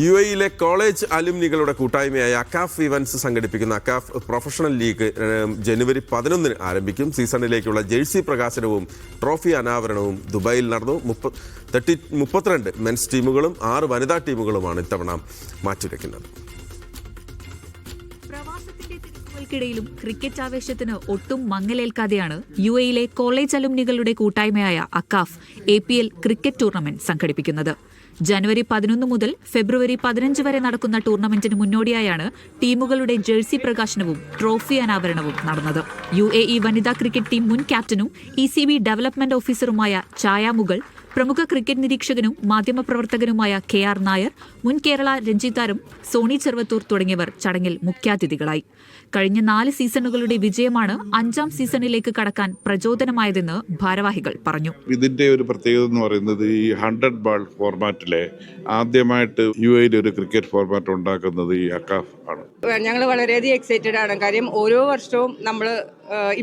UAE college അലുമിനികളുടെ കൂട്ടായ്മയായ Akcaf events സംഘടിപ്പിക്കുന്ന Akcaf professional league ജനുവരി 11 ആരംഭിക്കും. സീസണിലേക്കുള്ള ജേഴ്സി പ്രകാശനവും ട്രോഫി അനാവരണവും ദുബായിൽ നടന്നു. 32 മെൻസ് ടീമുകളും 6 വനിതാ ടീമുകളുമാണ് ഇത്തവണ മാറ്റുരയ്ക്കുന്നത്. ിടയിലും ക്രിക്കറ്റ് ആവേശത്തിന് ഒട്ടും മങ്ങലേൽക്കാതെയാണ് UAE കോളേജ് അലുമിനികളുടെ കൂട്ടായ്മയായ അക്കാഫ് APL ക്രിക്കറ്റ് ടൂർണമെന്റ് സംഘടിപ്പിക്കുന്നത്. ജനുവരി 11 മുതൽ ഫെബ്രുവരി 15 വരെ നടക്കുന്ന ടൂർണമെന്റിന് മുന്നോടിയായാണ് ടീമുകളുടെ ജേഴ്സി പ്രകാശനവും ട്രോഫി അനാവരണവും നടന്നത്. UAE വനിതാ ക്രിക്കറ്റ് ടീം മുൻ ക്യാപ്റ്റനും ECB ഡെവലപ്മെന്റ് ഓഫീസറുമായ ഛായ മുഗൾ, പ്രമുഖ ക്രിക്കറ്റ് നിരീക്ഷകനും മാധ്യമപ്രവർത്തകനുമായ KR നായർ, മുൻ കേരള രഞ്ജി താരം സോണി ചെറുവത്തൂർ തുടങ്ങിയവർ ചടങ്ങിൽ മുഖ്യാതിഥികളായി. കഴിഞ്ഞ 4 സീസണുകളുടെ വിജയമാണ് 5ാം സീസണിലേക്ക് കടക്കാൻ പ്രചോദനമായതെന്ന് ഭാരവാഹികൾ പറഞ്ഞു. ഇതിന്റെ ഒരു പ്രത്യേകത എന്ന് പറയുന്നത് ഈ 100 ബാൾ ഫോർമാറ്റിലെ ആദ്യമായിട്ട് UAE ഒരു ക്രിക്കറ്റ് ഫോർമാറ്റ് ഉണ്ടാക്കുന്നത് ഈ അക്കാഫ് ആണ്. ഞങ്ങൾ വളരെയധികം എക്സൈറ്റഡ് ആണ്. കാര്യം ഓരോ വർഷവും നമ്മൾ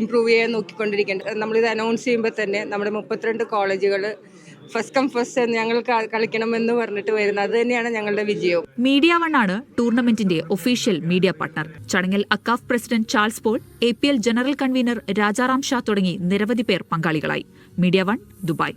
ഇംപ്രൂവ് ചെയ്യാൻ നോക്കിക്കൊണ്ടിരിക്കേണ്ടത്. നമ്മളിത് അനൗൺസ് ചെയ്യുമ്പോൾ തന്നെ നമ്മുടെ 32 കോളേജുകൾ ഫസ്റ്റ് കം ഫസ്റ്റ് ഞങ്ങൾ കളിക്കണമെന്ന് പറഞ്ഞിട്ട് വരുന്നത്, അത് തന്നെയാണ് ഞങ്ങളുടെ വിജയവും. മീഡിയ വൺ ആണ് ടൂർണമെന്റിന്റെ ഒഫീഷ്യൽ മീഡിയ പാർട്ണർ. ചടങ്ങിൽ AKCAF president Charles Paul, APL general convener Rajaram Shah തുടങ്ങി നിരവധി പേർ പങ്കാളികളായി. Media One, Dubai.